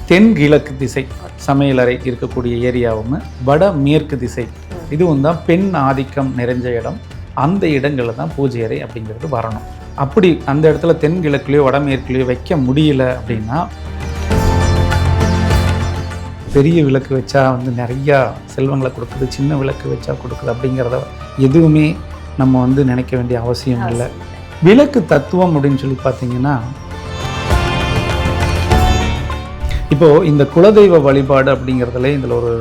தென்கிழக்கு திசை சமையலறை இருக்கக்கூடிய ஏரியாவும் வட மேற்கு திசை இதுவும் தான் பெண் ஆதிக்கம் நிறைஞ்ச இடம். அந்த இடங்களில் தான் பூஜை அறை அப்படிங்கிறது வரணும். அப்படி அந்த இடத்துல தென்கிழக்குலையோ வடமேற்குலையோ வைக்க முடியல அப்படின்னா பெரிய விளக்கு வச்சா வந்து நிறையா செல்வங்களை கொடுக்குது, சின்ன விளக்கு வச்சா கொடுக்குது அப்படிங்கிறத எதுவுமே நம்ம வந்து நினைக்க வேண்டிய அவசியம் இல்லை. விளக்கு தத்துவம் அப்படின்னு சொல்லி பார்த்தீங்கன்னா, இப்போது இந்த குலதெய்வ வழிபாடு அப்படிங்கிறதுல இதில் ஒரு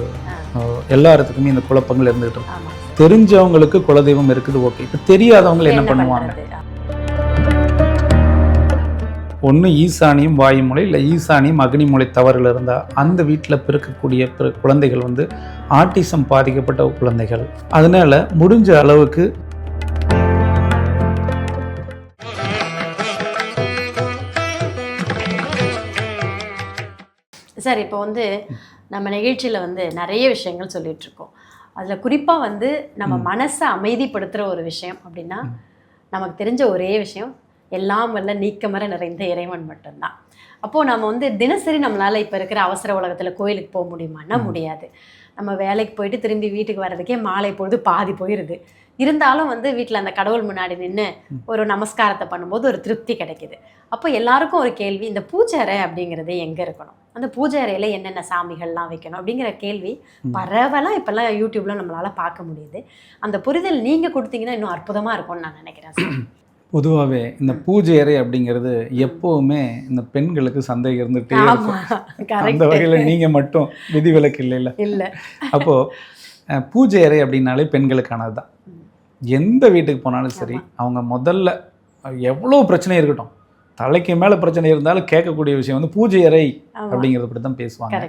எல்லாத்துக்குமே இந்த குழப்பங்கள் இருந்துகிட்டு இருக்கு. தெரிஞ்சவங்களுக்கு குலதெய்வம் இருக்குது, ஓகே. இப்போ தெரியாதவங்க என்ன பண்ணுவாங்க? ஒன்று ஈசானியும் வாயுமூலை, இல்லை ஈசானியும் அக்னிமூலை தவறுகள் இருந்தால் அந்த வீட்டில் பிறக்கக்கூடிய குழந்தைகள் வந்து ஆட்டிசம் பாதிக்கப்பட்ட குழந்தைகள். அதனால் முடிஞ்ச அளவுக்கு சார், இப்போ வந்து நம்ம நிகழ்ச்சியில் வந்து நிறைய விஷயங்கள் சொல்லிகிட்ருக்கோம். அதில் குறிப்பாக வந்து நம்ம மனசை அமைதிப்படுத்துகிற ஒரு விஷயம் அப்படின்னா நமக்கு தெரிஞ்ச ஒரே விஷயம் எல்லாம் வல்ல நீக்கமர நிறைந்த இறைவன் மட்டும்தான். அப்போது நம்ம வந்து தினசரி நம்மளால் இப்போ இருக்கிற அவசர உலகத்தில் கோயிலுக்கு போக முடியுமான்னா முடியாது. நம்ம வேலைக்கு போயிட்டு திரும்பி வீட்டுக்கு வர்றதுக்கே மாலை பொழுது பாதி போயிடுது. இருந்தாலும் வந்து வீட்டில் அந்த கடவுள் முன்னாடி நின்று ஒரு நமஸ்காரத்தை பண்ணும்போது ஒரு திருப்தி கிடைக்கிது. அப்போ எல்லாருக்கும் ஒரு கேள்வி, இந்த பூஜை அறை அப்படிங்கிறது எங்கே இருக்கணும், அந்த பூஜை அறையில் என்னென்ன சாமிகள்லாம் வைக்கணும் அப்படிங்கிற கேள்வி பரவலாக இப்போல்லாம் யூடியூப்பில் நம்மளால் பார்க்க முடியுது. அந்த புரிதல் நீங்கள் கொடுத்தீங்கன்னா இன்னும் அற்புதமாக இருக்கும்னு நான் நினைக்கிறேன் சார். பொதுவாகவே இந்த பூஜை அறை அப்படிங்கிறது எப்போவுமே இந்த பெண்களுக்கு சந்தேகம் இருந்துகிட்டே இருக்கும். அந்த வகையில் நீங்கள் மட்டும் விதிவிலக்கு இல்லை. அப்போது பூஜை அறை அப்படின்னாலே பெண்களுக்கானது தான். எந்த வீட்டுக்கு போனாலும் சரி, அவங்க முதல்ல எவ்வளோ பிரச்சனை இருக்கட்டும், தலைக்கு மேலே பிரச்சனை இருந்தாலும் கேட்கக்கூடிய விஷயம் வந்து பூஜை அறை அப்படிங்கிறத பற்றி தான் பேசுவாங்க.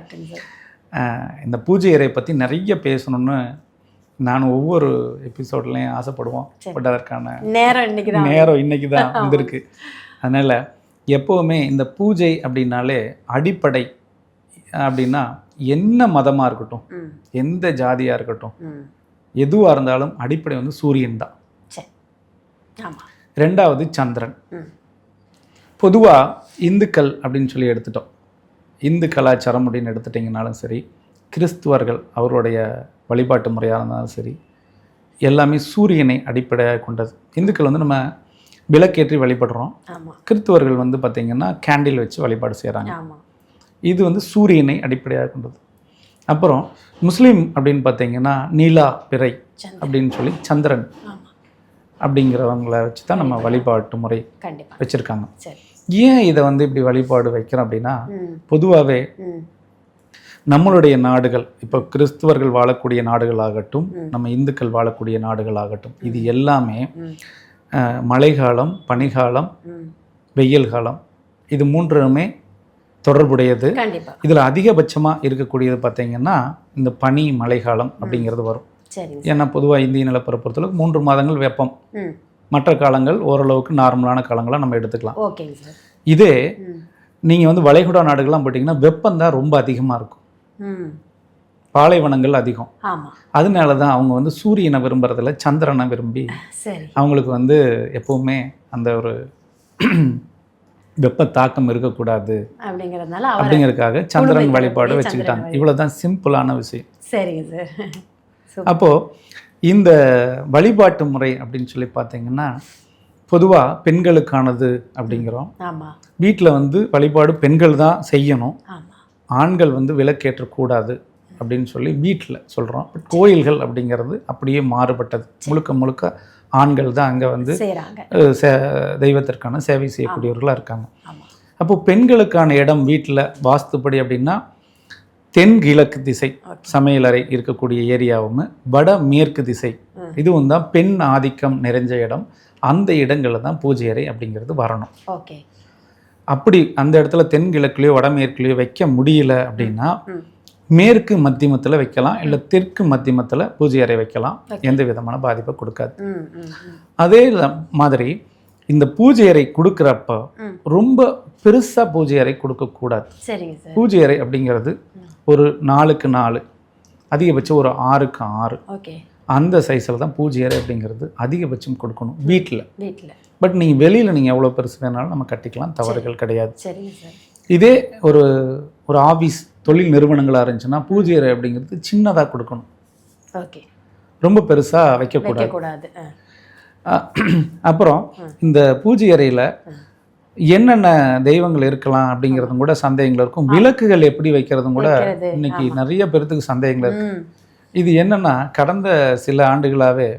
இந்த பூஜை அறை பற்றி நிறைய பேசணும்னு நான் ஒவ்வொரு எபிசோட்லையும் ஆசைப்படுவோம். பட் அதற்கான நேரம் இன்னைக்கு தான் வந்திருக்கு. அதனால் எப்போவுமே இந்த பூஜை அப்படின்னாலே அடிப்படை அப்படின்னா என்ன மதமாக இருக்கட்டும், எந்த ஜாதியாக இருக்கட்டும், எதுவாக இருந்தாலும் அடிப்படை வந்து சூரியன் தான். ரெண்டாவது சந்திரன். பொதுவாக இந்துக்கள் அப்படின்னு சொல்லி எடுத்துட்டோம், இந்து கலாச்சாரம் அப்படின்னு எடுத்துட்டிங்கனாலும் சரி, கிறிஸ்துவர்கள் அவருடைய வழிபாட்டு முறையாக இருந்தாலும் சரி, எல்லாமே சூரியனை அடிப்படையாக கொண்டது. இந்துக்கள் வந்து நம்ம விளக்கேற்றி வழிபடுறோம், கிறிஸ்துவர்கள் வந்து பார்த்திங்கன்னா கேண்டில் வச்சு வழிபாடு செய்கிறாங்க. இது வந்து சூரியனை அடிப்படையாக கொண்டது. அப்புறம் முஸ்லீம் அப்படின்னு பார்த்திங்கன்னா நீலா பிறை அப்படின்னு சொல்லி சந்திரன் அப்படிங்கிறவங்கள வச்சு தான் நம்ம வழிபாட்டு முறை வச்சுருக்காங்க. ஏன் இதை வந்து இப்படி வழிபாடு வைக்கிறோம் அப்படின்னா, பொதுவாகவே நம்மளுடைய நாடுகள், இப்போ கிறிஸ்துவர்கள் வாழக்கூடிய நாடுகளாகட்டும், நம்ம இந்துக்கள் வாழக்கூடிய நாடுகளாகட்டும், இது எல்லாமே மழைக்காலம், பனிக்காலம், வெயில் காலம், இது மூன்றுமே தொடர்புடையது. இதில் அதிகபட்சமாக இருக்கக்கூடியது பார்த்திங்கன்னா இந்த பனி மழைக்காலம் அப்படிங்கிறது வரும். ஏன்னா பொதுவாக இந்திய நிலப்பரப்பை பொறுத்தளவுக்கு 3 மாதங்கள் வெப்பம், மற்ற காலங்கள் ஓரளவுக்கு நார்மலான காலங்களாக நம்ம எடுத்துக்கலாம். இதே நீங்கள் வந்து வளைகுடா நாடுகள்லாம் போட்டிங்கன்னா வெப்பம் தான் ரொம்ப அதிகமாக இருக்கும், பாலைவனங்கள் அதிகம். அதனால தான் அவங்க வந்து சூரியனை விரும்புறதில்ல, சந்திரனை விரும்பி அவங்களுக்கு வந்து எப்போவுமே அந்த ஒரு வெப்ப தாக்கம் இருக்கக்கூடாது அப்படிங்கிறதுக்காக சந்திரன் வழிபாடு வச்சுக்கிட்டாங்க. இவ்வளோதான் சிம்பிளான விஷயம். சரிங்க சார். அப்போது இந்த வழிபாட்டு முறை அப்படின்னு சொல்லி பார்த்தீங்கன்னா பொதுவாக பெண்களுக்கானது அப்படிங்கிறோம். வீட்டில் வந்து வழிபாடு பெண்கள் தான் செய்யணும், ஆண்கள் வந்து விளக்கேற்றக்கூடாது அப்படின்னு சொல்லி வீட்டில் சொல்கிறோம். கோயில்கள் அப்படிங்கிறது அப்படியே மாறுபட்டது. முழுக்க முழுக்க ஆண்கள் தான் அங்கே வந்து தெய்வத்திற்கான சேவை செய்யக்கூடியவர்களாக இருக்காங்க. அப்போது பெண்களுக்கான இடம் வீட்டில் வாஸ்துப்படி அப்படின்னா தென்கிழக்கு திசை சமையலறை இருக்கக்கூடிய ஏரியாவும் வட மேற்கு திசை இதுவும் தான் பெண் ஆதிக்கம் நிறைஞ்ச இடம். அந்த இடங்களில் தான் பூஜை அறை அப்படிங்கிறது வரணும். அப்படி அந்த இடத்துல தென்கிழக்குலையோ வடமேற்குலையோ வைக்க முடியல அப்படின்னா மேற்கு மத்தியமத்தில் வைக்கலாம், இல்லை தெற்கு மத்தியமத்தில் பூஜை அறை வைக்கலாம். எந்த விதமான பாதிப்பை கொடுக்காது. அதே மாதிரி இந்த பூஜை அறை கொடுக்குறப்ப ரொம்ப பெருசாக பூஜை அறை கொடுக்கக்கூடாது. பூஜை அறை அப்படிங்கிறது ஒரு 4x 4, அதிகபட்சம் ஒரு 6x6 அந்த சைஸில் தான் பூஜை அறை அப்படிங்கிறது அதிகபட்சம் கொடுக்கணும் வீட்டில். பட் நீங்கள் வெளியில் நீங்கள் எவ்வளோ பெருசு வேணாலும் நம்ம கட்டிக்கலாம், தவறுகள் கிடையாது. இதே ஒரு ஒரு ஆஃபீஸ் தொழில் நிறுவனங்களாக இருந்துச்சுன்னா பூஜை அறை அப்படிங்கிறது சின்னதாக கொடுக்கணும், ஓகே, ரொம்ப பெருசாக வைக்கக்கூடாது. வைக்கக்கூடாது. அப்புறம் இந்த பூஜை அறையில் என்னென்ன தெய்வங்கள் இருக்கலாம் அப்படிங்கிறதும் கூட சந்தேகங்கள் இருக்கும். விளக்குகள் எப்படி வைக்கிறதும் கூட இன்னைக்கு நிறைய பேர்த்துக்கு சந்தேகங்கள் இருக்கு. இது என்னன்னா கடந்த சில ஆண்டுகளாகவே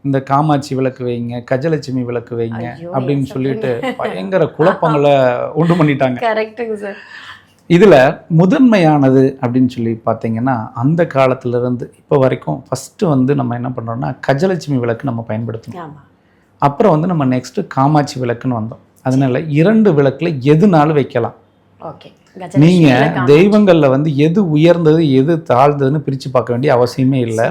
இந்த காமாட்சி விளக்கு வைங்க, கஜலட்சுமி விளக்கு வைங்க அப்படின்னு சொல்லிட்டு பயங்கர குழப்பங்களை உண்டு பண்ணிட்டாங்க. கரெக்ட்டுங்க சார். இதில் முதன்மையானது அப்படின்னு சொல்லி பார்த்தீங்கன்னா அந்த காலத்திலிருந்து இப்போ வரைக்கும் ஃபஸ்ட்டு வந்து நம்ம என்ன பண்ணுறோம்னா கஜலட்சுமி விளக்கு நம்ம பயன்படுத்தணும். அப்புறம் வந்து நம்ம நெக்ஸ்ட்டு காமாட்சி விளக்குன்னு வந்தோம். அதனால 2 விளக்குல எதுனாலும் வைக்கலாம். ஓகே, நீங்கள் தெய்வங்களில் வந்து எது உயர்ந்தது எது தாழ்ந்ததுன்னு பிரித்து பார்க்க வேண்டிய அவசியமே இல்லை.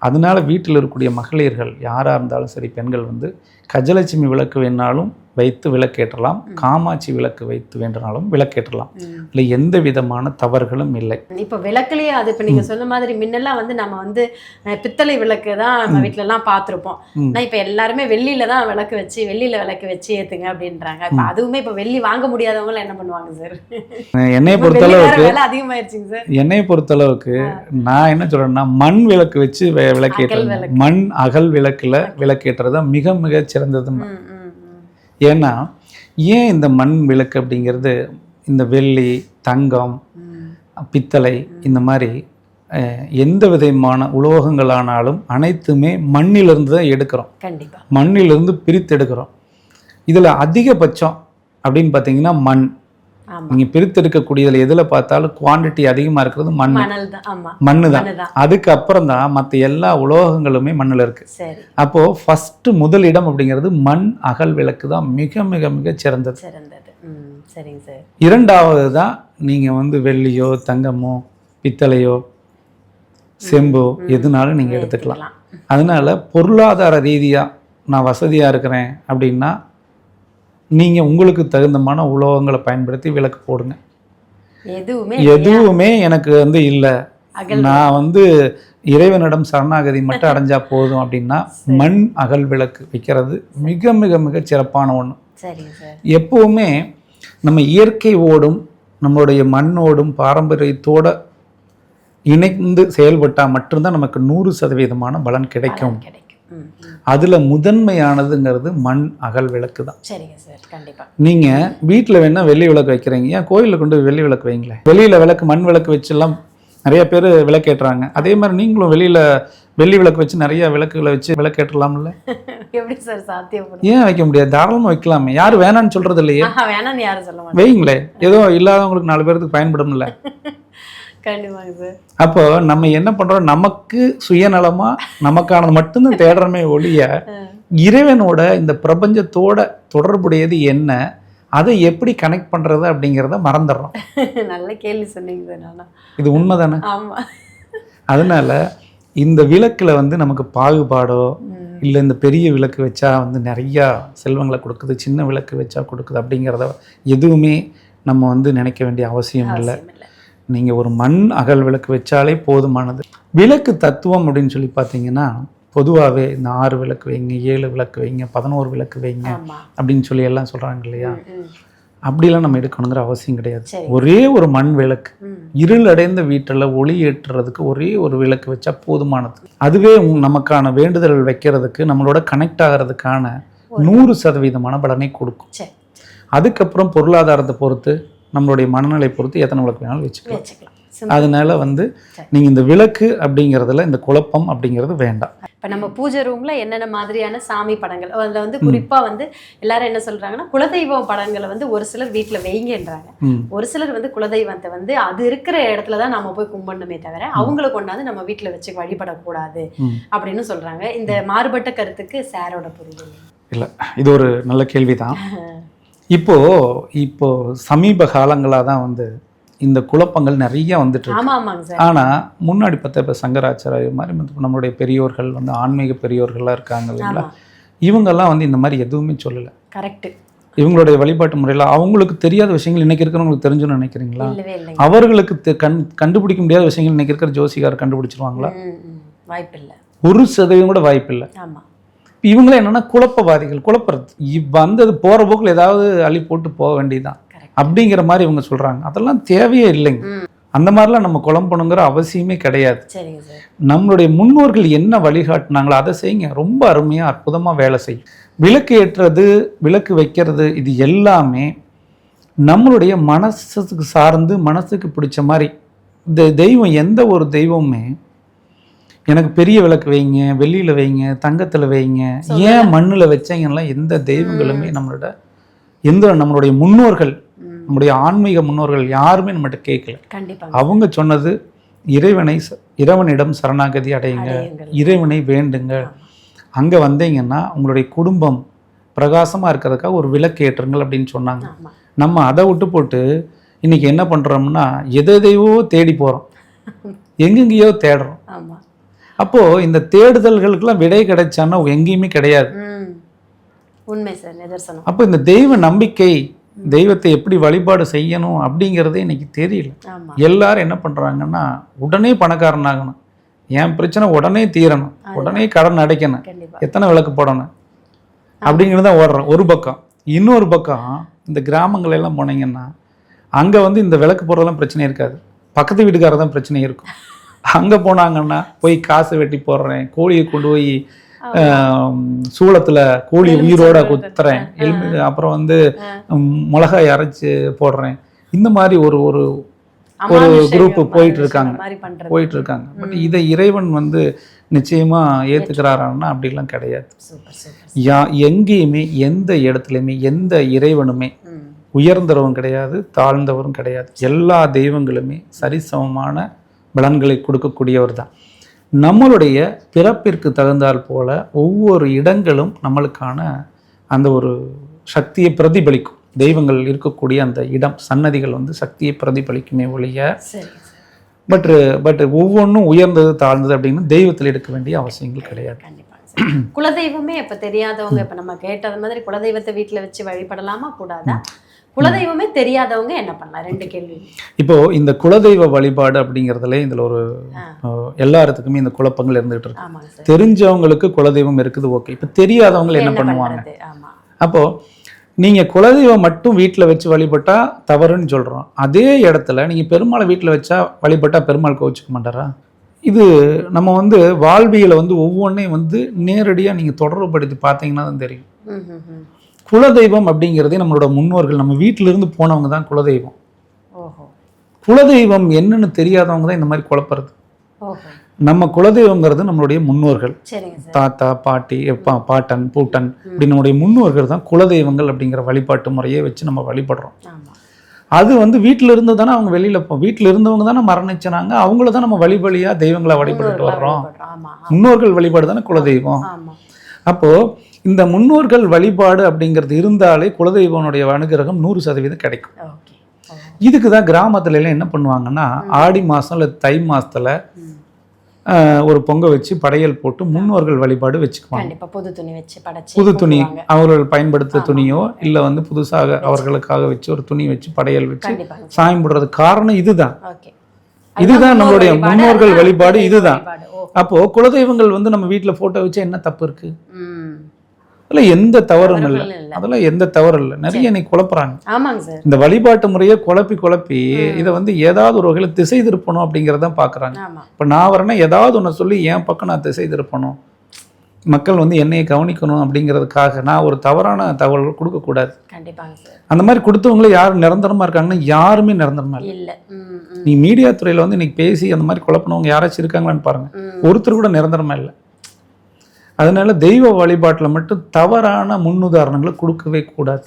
அதனால வீட்டில் இருக்கக்கூடிய மகளிர்கள் யாராக இருந்தாலும் சரி, பெண்கள் வந்து கஜலட்சுமி விளக்கு வேணாலும் வைத்து விளக்கேற்றலாம், காமாட்சி விளக்கு வைத்து வேண்டுனாலும் விளக்கேற்றலாம். இல்லை எந்த விதமான தவறுகளும் இல்லை. இப்போ விளக்குலேயே அது இப்போ நீங்கள் சொன்ன மாதிரி முன்னெல்லாம் வந்து நம்ம வந்து பித்தளை விளக்கு தான் நம்ம வீட்டிலலாம் பார்த்துருப்போம். ஆனால் இப்போ எல்லாருமே வெள்ளியில தான் விளக்கு வச்சு விளக்கு வச்சு ஏற்றுங்க அப்படின்றாங்க. இப்போ அதுவுமே இப்போ வெள்ளி வாங்க முடியாதவங்களும் என்ன பண்ணுவாங்க சார்? என்னையை பொறுத்தளவுக்கு அதிகமாயிருச்சுங்க சார். என்னையை பொறுத்தளவுக்கு நான் என்ன சொல்கிறேன்னா மண் விளக்கு வச்சு விளக்கேற்றது, மண் அகல் விளக்கில் விளக்கேற்றுறது மிக மிக சிறந்ததுன்னு. ஏன்னா ஏன் இந்த மண் விளக்கு அப்படிங்கிறது இந்த வெள்ளி, தங்கம், பித்தளை இந்த மாதிரி எந்த விதமான உலோகங்களானாலும் அனைத்துமே மண்ணிலிருந்து தான் எடுக்கிறோம். கண்டிப்பாக மண்ணிலிருந்து பிரித்து எடுக்கிறோம். இதில் அதிகபட்சம் அப்படின்னு பார்த்தீங்கன்னா மண். நீங்கள் பிரித்தெடுக்கக்கூடியதில் எதில் பார்த்தாலும் குவான்டிட்டி அதிகமாக இருக்கிறது மண்ணு தான். அதுக்கப்புறம் தான் மற்ற எல்லா உலோகங்களுமே மண்ணில் இருக்குது. அப்போது ஃபஸ்ட்டு முதலிடம் அப்படிங்கிறது மண் அகல் விளக்கு தான் மிக மிக மிக சிறந்தது. இரண்டாவது தான் நீங்கள் வந்து வெள்ளியோ தங்கமோ பித்தளையோ செம்போ எதுனாலும் நீங்கள் எடுத்துக்கலாம். அதனால பொருளாதார ரீதியாக நான் வசதியாக இருக்கிறேன் அப்படின்னா நீங்கள் உங்களுக்கு தகுந்தமான உலோகங்களை பயன்படுத்தி விளக்கு போடுங்க. எதுவுமே எனக்கு வந்து இல்லை, நான் வந்து இறைவனிடம் சரணாகதி மட்டும் அடைஞ்சா போதும் அப்படின்னா மண் அகல் விளக்கு வைக்கிறது மிக மிக மிக சிறப்பான ஒன்று. எப்போவுமே நம்ம இயற்கையோடும் நம்மளுடைய மண்ணோடும் பாரம்பரியத்தோட இணைந்து செயல்பட்டால் மட்டும்தான் நமக்கு 100% பலன் கிடைக்கும். அதில் முதன்மையானதுங்கிறது மண் அகல் விளக்கு தான். நீங்கள் வீட்டில் வேணால் வெள்ளி விளக்கு வைக்கிறீங்க, ஏன் கோயிலில் கொண்டு வெள்ளி விளக்கு வைங்களேன். வெளியில் விளக்கு மண் விளக்கு வச்செல்லாம் நிறைய பேர் விளக்கேற்றுறாங்க. அதே மாதிரி நீங்களும் வெளியில் வெள்ளி விளக்கு வச்சு நிறைய விளக்குகளை வச்சு விளக்கேற்றலாம்ல. எப்படி சார் சாத்தியம்? ஏன் வைக்க முடியாது? தாராளமாக வைக்கலாமே. யாரும் வேணான்னு சொல்கிறது இல்லையே, வைங்களே. ஏதோ இல்லாதவங்களுக்கு 4 பேருக்கு பயன்படும்ல. அப்போ நம்ம என்ன பண்றோம், நமக்கு சுயநலமா நமக்கானது மட்டும்தான் தேடுறமே ஒழிய இறைவனோட இந்த பிரபஞ்சத்தோட தொடர்புடையது என்ன, அதை எப்படி கனெக்ட் பண்றது அப்படிங்கிறத மறந்துடுறோம். நல்ல கேள்வி சொன்னீங்க. இது உண்மைதானே? அதனால இந்த விளக்குல வந்து நமக்கு பாகுபாடோ இல்லை இந்த பெரிய விளக்கு வச்சா வந்து நிறையா செல்வங்களை கொடுக்குது, சின்ன விளக்கு வச்சா கொடுக்குது அப்படிங்கிறத எதுவுமே நம்ம வந்து நினைக்க வேண்டிய அவசியம் இல்லை. நீங்கள் ஒரு மண் அகல் விளக்கு வச்சாலே போதுமானது. விளக்கு தத்துவம் அப்படின்னு சொல்லி பார்த்தீங்கன்னா பொதுவாகவே இந்த 6 விளக்கு வைங்க, 7 விளக்கு வைங்க, 11 விளக்கு வைங்க அப்படின்னு சொல்லி எல்லாம் சொல்கிறாங்க இல்லையா. அப்படிலாம் நம்ம எடுக்கணுங்கிற அவசியம் கிடையாது. ஒரே ஒரு மண் விளக்கு இருள் அடைந்த வீட்டில் ஒளி ஏற்றுறதுக்கு ஒரே ஒரு விளக்கு வச்சா போதுமானது. அதுவே நமக்கான வேண்டுதல் வைக்கிறதுக்கு நம்மளோட கனெக்ட் ஆகிறதுக்கான 100% பலனை கொடுக்கும். அதுக்கப்புறம் பொருளாதாரத்தை பொறுத்து நம்மளுடைய மனநிலை பொறுத்து எத்தனை விளக்கு வேணாலும் வச்சுக்கலாம். அதனால வந்து நீங்கள் இந்த விளக்கு அப்படிங்கிறதுல இந்த குழப்பம் அப்படிங்கிறது வேண்டாம். இப்போ நம்ம பூஜை ரூம்ல என்னென்ன மாதிரியான சாமி படங்கள், அதில் வந்து குறிப்பாக வந்து எல்லாரும் என்ன சொல்றாங்கன்னா குலதெய்வம் படங்களை வந்து ஒரு சிலர் வீட்டில் வைங்கன்றாங்க, ஒரு சிலர் வந்து குலதெய்வத்தை வந்து அது இருக்கிற இடத்துல தான் நம்ம போய் கும்பிடணுமே தவிர அவங்கள கொண்டாந்து நம்ம வீட்டில் வச்சு வழிபடக்கூடாது அப்படின்னு சொல்றாங்க. இந்த மாறுபட்ட கருத்துக்கு சாரோட புரிதல் இல்லை? இது ஒரு நல்ல கேள்விதான். இப்போ சமீப காலங்களாக தான் வந்து இந்த குழப்பங்கள் நிறைய வந்துட்டு இருக்கு. ஆனால் முன்னாடி பார்த்தா இப்போ சங்கராச்சாரிய மாதிரி நம்மளுடைய பெரியோர்கள் வந்து ஆன்மீக பெரியோர்கள்லாம் இருக்காங்க இல்லைங்களா, இவங்கெல்லாம் வந்து இந்த மாதிரி எதுவுமே சொல்லலை. கரெக்ட். இவங்களுடைய வழிபாட்டு முறையில் அவங்களுக்கு தெரியாத விஷயங்கள் இன்னைக்கு இருக்கிறவங்களுக்கு தெரிஞ்சுன்னு நினைக்கிறீங்களா? அவர்களுக்கு கண்டுபிடிக்க முடியாத விஷயங்கள் இன்னைக்கு இருக்கிற ஜோசிகார் கண்டுபிடிச்சிருவாங்களா? வாய்ப்பில்லை. 1% கூட வாய்ப்பில்லை. இவங்களே என்னன்னா குழப்பவாதிகள், குழப்பறது வந்தது போகிற போக்கில் ஏதாவது அள்ளி போட்டு போக வேண்டியதுதான். அப்படிங்கிற மாதிரி இவங்க சொல்றாங்க. அதெல்லாம் தேவையே இல்லைங்க. அந்த மாதிரிலாம் நம்ம குழம்பணுங்கிற அவசியமே கிடையாது. சரிங்க சார். நம்மளுடைய முன்னோர்கள் என்ன வழிகாட்டினாங்களோ அதை செய்யுங்க. ரொம்ப அருமையா அற்புதமா வேலை செய்யும். விளக்கு ஏற்றுறது, விளக்கு வைக்கிறது, இது எல்லாமே நம்மளுடைய மனசுக்கு சார்ந்து மனசுக்கு பிடிச்ச மாதிரி. இந்த தெய்வம், எந்த ஒரு தெய்வமுமே எனக்கு பெரிய விளக்கு வைங்க, வெள்ளியில வைங்க, தங்கத்துல வைங்க, ஏன் மண்ணுல வச்சீங்கன்னா எந்த தெய்வங்களுமே நம்மளுடைய முன்னோர்கள், நம்முடைய ஆன்மீக முன்னோர்கள் யாருமே நம்மகிட்ட கேட்கல. கண்டிப்பா. அவங்க சொன்னது இறைவனிடம் சரணாகதி அடையுங்க, இறைவனை வேண்டுங்க. அங்க வந்தீங்கன்னா உங்களுடைய குடும்பம் பிரகாசமா இருக்கிறதுக்காக ஒரு விளக்கு ஏற்றுங்கள் அப்படின்னு சொன்னாங்க. நம்ம அதை விட்டு போட்டு இன்னைக்கு என்ன பண்றோம்னா எதையோ தேடி போறோம், எங்கெங்கேயோ தேடுறோம். அப்போ இந்த தேடுதல்களுக்கெல்லாம் விடை கிடைச்சான்னா எங்கேயுமே கிடையாது. உண்மை சார், நிதர்சனம். அப்போ இந்த தெய்வ நம்பிக்கை, தெய்வத்தை எப்படி வழிபாடு செய்யணும் அப்படிங்கிறதே இன்னைக்கு தெரியல. எல்லாரும் என்ன பண்றாங்கன்னா உடனே பணக்காரனாகணும், என் பிரச்சனை உடனே தீரணும், உடனே கடன் அடைக்கணும், எத்தனை விளக்கு போடணும் அப்படிங்கிறது தான் ஓடுறோம் ஒரு பக்கம். இன்னொரு பக்கம் இந்த கிராமங்கள் எல்லாம் போனீங்கன்னா அங்கே வந்து இந்த விளக்கு போடுறதெல்லாம் பிரச்சனை இருக்காது, பக்கத்து வீட்டுக்காரர் தான் பிரச்சனை இருக்கும். அங்கே போனாங்கன்னா போய் காசு வெட்டி போடுறேன், கோழியை கொண்டு போய் சூளத்தில் கோழி உயிரோட குத்துறேன், அப்புறம் வந்து மிளகாய் அரைச்சு போடுறேன், இந்த மாதிரி ஒரு ஒரு ஒரு குரூப் போயிட்டு இருக்காங்க. பட் இதை இறைவன் வந்து நிச்சயமா ஏத்துக்கிறாரான்னா அப்படிலாம் கிடையாது. எங்கேயுமே எந்த இடத்துலையுமே எந்த இறைவனுமே உயர்ந்தவரும் கிடையாது, தாழ்ந்தவரும் கிடையாது. எல்லா தெய்வங்களுமே சரிசமமான பலன்களை கொடுக்கக்கூடியவர் தான். நம்மளுடைய பிறப்பிற்கு தகுந்தால் போல ஒவ்வொரு இடங்களும் நம்மளுக்கான அந்த ஒரு சக்தியை பிரதிபலிக்கும். தெய்வங்கள் இருக்கக்கூடிய அந்த இடம், சன்னதிகள் வந்து சக்தியை பிரதிபலிக்குமே ஒழிய பட் ஒவ்வொன்றும் உயர்ந்தது தாழ்ந்தது அப்படின்னு தெய்வத்தில் எடுக்க வேண்டிய அவசியங்கள் கிடையாது. குலதெய்வமே இப்ப தெரியாதவங்க, இப்ப நம்ம கேட்டது மாதிரி குலதெய்வத்தை வீட்டுல வச்சு வழிபடலாமா கூடாதா? குலதெய்வமே தெரியாதவங்க என்ன பண்ணலாம்? ரெண்டு கேள்வி. இப்போ இந்த குலதெய்வ வழிபாடு அப்படிங்கிறதுல இதுல ஒரு எல்லாத்துக்குமே இந்த குழப்பங்கள் இருந்துகிட்டு இருக்கு. தெரிஞ்சவங்களுக்கு குலதெய்வம் இருக்குது, ஓகே. இப்ப தெரியாதவங்க என்ன பண்ணுவாங்க? அப்போ நீங்க குலதெய்வம் மட்டும் வீட்டில் வச்சு வழிபட்டா தவறுன்னு சொல்றோம். அதே இடத்துல நீங்க பெருமாளை வீட்டில் வச்சா வழிபட்டா பெருமாள் கோவிச்சுக்க மாட்டாரா? இது நம்ம வந்து வாழ்வியலை வந்து ஒவ்வொன்றையும் வந்து நேரடியா நீங்க தொடர்புபடுத்தி பார்த்தீங்கன்னா தான் தெரியும். குலதெய்வம் அப்படிங்கிறதே நம்மளோட முன்னோர்கள், நம்ம வீட்டிலிருந்து போனவங்க தான் குலதெய்வம். குலதெய்வம் என்னன்னு தெரியாதவங்க தான் இந்த மாதிரி குழப்பறது. நம்ம குலதெய்வங்கிறது நம்மளுடைய முன்னோர்கள், தாத்தா பாட்டி பாட்டன் பூட்டன் இப்படி நம்முடைய முன்னோர்கள் தான் குலதெய்வங்கள் அப்படிங்கிற வழிபாட்டு முறையை வச்சு நம்ம வழிபடுறோம். அது வந்து வீட்டில இருந்து தானே அவங்க வெளியில வீட்டில இருந்தவங்க தானே மரணிச்சாங்க, அவங்கள தான் நம்ம வழிபலியா தெய்வங்களை வழிபட்டு வர்றோம். முன்னோர்கள் வழிபாடு தானே குலதெய்வம். அப்போ இந்த முன்னோர்கள் வழிபாடு அப்படிங்கிறது இருந்தாலே குலதெய்வனுடைய அனுகிரகம் 100% கிடைக்கும். இதுக்கு தான் கிராமத்துல எல்லாம் என்ன பண்ணுவாங்கன்னா ஆடி மாசம் இல்லை தை மாசத்துல ஒரு பொங்க வச்சு படையல் போட்டு முன்னோர்கள் வழிபாடு வச்சுக்குவாங்க. புது துணி அவர்கள் பயன்படுத்த துணியோ இல்லை வந்து புதுசாக அவர்களுக்காக வச்சு ஒரு துணி வச்சு படையல் வச்சு சாயம் போடுறது. காரணம் இதுதான், இதுதான் நம்மளுடைய முன்னோர்கள் வழிபாடு, இதுதான். அப்போ குலதெய்வங்கள் வந்து நம்ம வீட்டுல போட்டோ வச்சு என்ன தப்பு இருக்கு? அதெல்லாம் எந்த தவறும் இல்லை, அதெல்லாம் எந்த தவறும் இல்லை. நிறைய இன்னைக்கு குழப்புறாங்க. இந்த வழிபாட்டு முறையை குழப்பி இதை வந்து ஏதாவது ஒரு வகையில் திசை திருப்பணும் அப்படிங்கிறதான் பார்க்குறாங்க. இப்போ நான் வரேன்னா ஏதாவது ஒன்று சொல்லி என் பக்கம் நான் திசை திருப்பணும், மக்கள் வந்து என்னையை கவனிக்கணும் அப்படிங்கிறதுக்காக நான் ஒரு தவறான தகவல் கொடுக்கக்கூடாது. அந்த மாதிரி கொடுத்தவங்களே யாரும் நிரந்தரமா இருக்காங்கன்னா யாருமே நிரந்தரமா இல்லை. நீ மீடியா துறையில வந்து இன்னைக்கு பேசி அந்த மாதிரி குழப்பினவங்க யாராச்சும் இருக்காங்களான்னு பாருங்க, ஒருத்தர் கூட நிரந்தரமா இல்லை. அதனால தெய்வ வழிபாட்டில் மட்டும் தவறான முன்னுதாரணங்களை கொடுக்கவே கூடாது.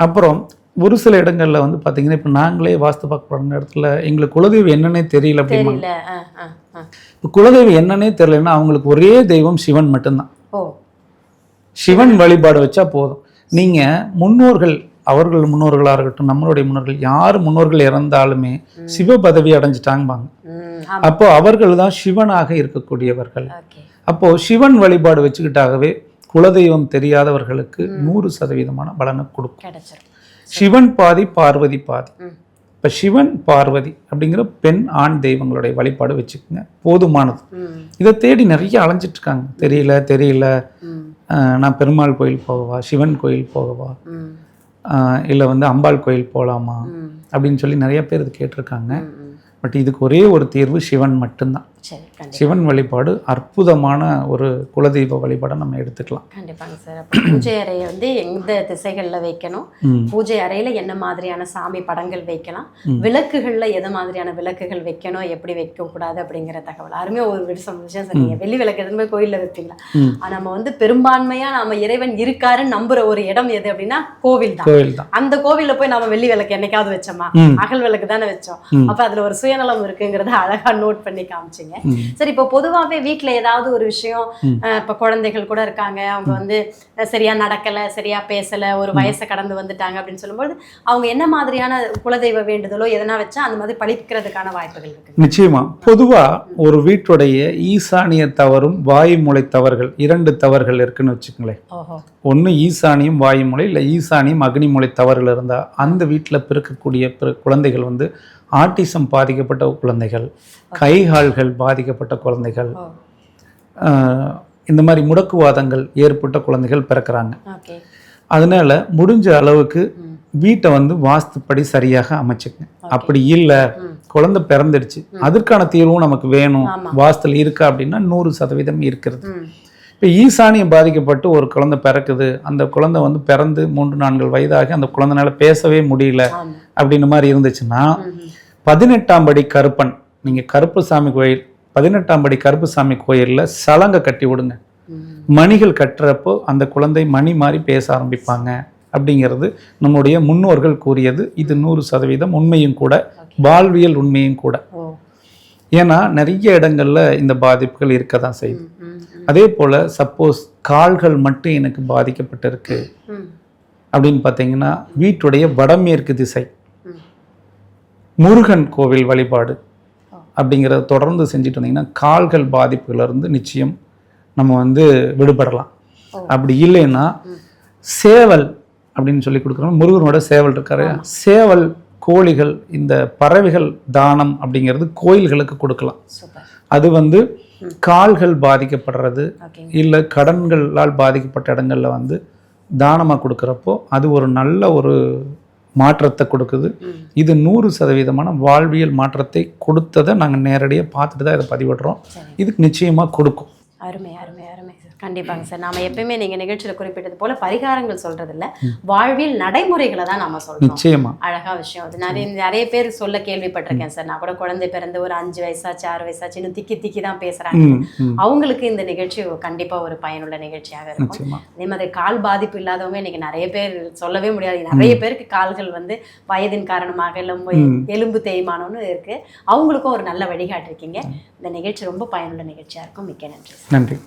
அப்புறம் ஒரு சில இடங்கள்ல வந்து பார்த்தீங்கன்னா இப்போ நாங்களே வாஸ்து பார்க்குற இடத்துல எங்களுக்கு குலதெய்வம் என்னன்னே தெரியல அப்படின்னா, இப்போ குலதெய்வம் என்னன்னே தெரியலன்னா அவங்களுக்கு ஒரே தெய்வம் சிவன் மட்டும்தான். சிவன் வழிபாடு வச்சா போதும். நீங்க முன்னோர்கள், அவர்கள் முன்னோர்களாக இருக்கட்டும் நம்மளுடைய முன்னோர்கள், யார் முன்னோர்கள் இறந்தாலுமே சிவ பதவி அடைஞ்சிட்டாங்கபாங்க. அப்போ அவர்கள் தான் சிவனாக இருக்கக்கூடியவர்கள். அப்போ சிவன் வழிபாடு வச்சுக்கிட்டாகவே குலதெய்வம் தெரியாதவர்களுக்கு 100% பலனை கொடுக்கும். சிவன் பாதி பார்வதி பாதி. இப்போ சிவன் பார்வதி அப்படிங்கிற பெண் ஆண் தெய்வங்களுடைய வழிபாடு வச்சுக்கோங்க, போதுமானது. இதை தேடி நிறைய அலைஞ்சிட்டு இருக்காங்க. தெரியல நான் பெருமாள் கோயில் போகவா, சிவன் கோயில் போகவா, இல்லை வந்து அம்பாள் கோயில் போகலாமா அப்படின்னு சொல்லி நிறைய பேர் இது கேட்டிருக்காங்க. பட் இதுக்கு ஒரே ஒரு தீர்வு சிவன் மட்டும்தான். சிவன் வழிபாடு அற்புதமான ஒரு குலதெய்வ வழிபாடை நம்ம எடுத்துக்கலாம். கண்டிப்பாங்க சார். அப்போ பூஜை அறையை வந்து எந்த திசைகளில் வைக்கணும், பூஜை அறையில் என்ன மாதிரியான சாமி படங்கள் வைக்கலாம், விளக்குகளில் எது மாதிரியான விளக்குகள் வைக்கணும், எப்படி வைக்கக்கூடாது அப்படிங்கிற தகவல் அருமையாக ஒரு விஷயம் சார். நீங்கள் வெள்ளி விளக்கு எதுவுமே கோயிலில் வைப்பீங்களா? நம்ம வந்து பெரும்பான்மையாக நம்ம இறைவன் இருக்காருன்னு நம்புற ஒரு இடம் எது அப்படின்னா கோவில் தான். அந்த கோவிலில் போய் நம்ம வெள்ளி விளக்கு என்னைக்காவது வச்சோமா? அகல் விளக்கு தானே வச்சோம். அப்போ அதில் ஒரு சுயநலம் இருக்குங்கிறத அழகாக நோட் பண்ணி காமிச்சிங்க. சரி, இப்போ பொதுவாகவே வீட்டில் ஏதாவது ஒரு விஷயம், இப்போ குழந்தைகள் கூட இருக்காங்க, அவங்க வந்து சரியா நடக்கலை, சரியா பேசலை, ஒரு வயசை கடந்து வந்துட்டாங்க அப்படின்னு சொல்லும்போது அவங்க என்ன மாதிரியான குலதெய்வ வேண்டுதலோ எதனா வச்சா அந்த மாதிரி பழிக்கிறதுக்கான வாய்ப்புகள் இருக்கு? நிச்சயமா. பொதுவா ஒரு வீட்டுடைய ஈசானிய தவறும் வாயுமூலை தவறுகள் 2 தவறுகள் இருக்குன்னு வச்சுக்கோங்களேன். ஒன்று ஈசானியும் வாயுமூலை, இல்லை ஈசானியும் அக்னிமூலை தவறுகள் இருந்தால் அந்த வீட்டில் பிறக்கக்கூடிய குழந்தைகள் வந்து ஆட்டிசம் பாதிக்கப்பட்ட குழந்தைகள், கைகால்கள் பாதிக்கப்பட்ட குழந்தைகள், இந்த மாதிரி முடக்குவாதங்கள் ஏற்பட்ட குழந்தைகள் பிறக்கிறாங்க. அதனால முடிஞ்ச அளவுக்கு வீட்டை வந்து வாஸ்துப்படி சரியாக அமைச்சுக்கங்க. அப்படி இல்லை, குழந்தை பிறந்துடுச்சு, அதற்கான தீர்வும் நமக்கு வேணும், வாஸ்துல இருக்கா அப்படின்னா 100% இருக்கிறது. இப்போ ஈசானியம் பாதிக்கப்பட்டு ஒரு குழந்தை பிறக்குது, அந்த குழந்தை வந்து பிறந்து 3-4 வயதாகி அந்த குழந்தைனால பேசவே முடியல அப்படின்ற மாதிரி இருந்துச்சுன்னா 18ஆம் படி கருப்பன், நீங்கள் கருப்புசாமி கோயில் 18ஆம் படி கருப்புசாமி கோயிலில் சலங்கை கட்டி விடுங்க. மணிகள் கட்டுறப்போ அந்த குழந்தை மணி மாதிரி பேச ஆரம்பிப்பாங்க அப்படிங்கிறது நம்முடைய முன்னோர்கள் கூறியது. இது 100% உண்மையும் கூட, வாழ்வியல் உண்மையும் கூட. ஏன்னா நிறைய இடங்கள்ல இந்த பாதிப்புகள் இருக்க தான் செய்யுது. அதே போல் சப்போஸ் கால்கள் மட்டும் எனக்கு பாதிக்கப்பட்டிருக்கு அப்படின்னு பார்த்தீங்கன்னா வீட்டுடைய வடமேற்கு திசை முருகன் கோவில் வழிபாடு அப்படிங்கிறத தொடர்ந்து செஞ்சுட்டு வந்தீங்கன்னா கால்கள் பாதிப்புகளிலிருந்து நிச்சயம் நம்ம வந்து விடுபடலாம். அப்படி இல்லைன்னா சேவல் அப்படின்னு சொல்லி கொடுக்குறோம். முருகனோட சேவல் இருக்காரு, சேவல், கோழிகள், இந்த பறவைகள் தானம் அப்படிங்கிறது கோயில்களுக்கு கொடுக்கலாம். அது வந்து கால்கள் பாதிக்கப்படுறது இல்லை கடன்களால் பாதிக்கப்பட்ட இடங்கள்ல வந்து தானமாக கொடுக்குறப்போ அது ஒரு நல்ல ஒரு மாற்றத்தை கொடுக்குது. இது 100% வாழ்வியல் மாற்றத்தை கொடுத்ததை நாங்கள் நேரடியாக பார்த்துட்டு தான் இதை பதிவிடுறோம். இதுக்கு நிச்சயமாக கொடுக்கும். அருமை அருமை அருமை சார். கண்டிப்பாங்க சார். நாம எப்பயுமே நீங்கள் நிகழ்ச்சியில் குறிப்பிட்டது போல பரிகாரங்கள் சொல்றது இல்லை, வாழ்வியல் நடைமுறைகளை தான் நம்ம சொல்றோம். நிச்சயமா அழகா விஷயம் அது. நிறைய பேர் சொல்ல கேள்விப்பட்டிருக்கேன் சார். நான் கூட குழந்தை பிறந்து ஒரு 5 வயசாச்சு 6 வயசாச்சு இன்னும் திக்கி தான் பேசுறாங்க. அவங்களுக்கு இந்த நிகழ்ச்சி கண்டிப்பா ஒரு பயனுள்ள நிகழ்ச்சியாக இருக்கும். அதே மாதிரி கால் பாதிப்பு இல்லாதவங்க இன்னைக்கு நிறைய பேர் சொல்லவே முடியாது. நிறைய பேருக்கு கால்கள் வந்து வயதின் காரணமாக எலும்பு தேய்மானம்னு இருக்கு. அவங்களுக்கும் ஒரு நல்ல வழிகாட்டிருக்கீங்க. இந்த நிகழ்ச்சி ரொம்ப பயனுள்ள நிகழ்ச்சியா இருக்கும். மிக்க நன்றி. நன்றி.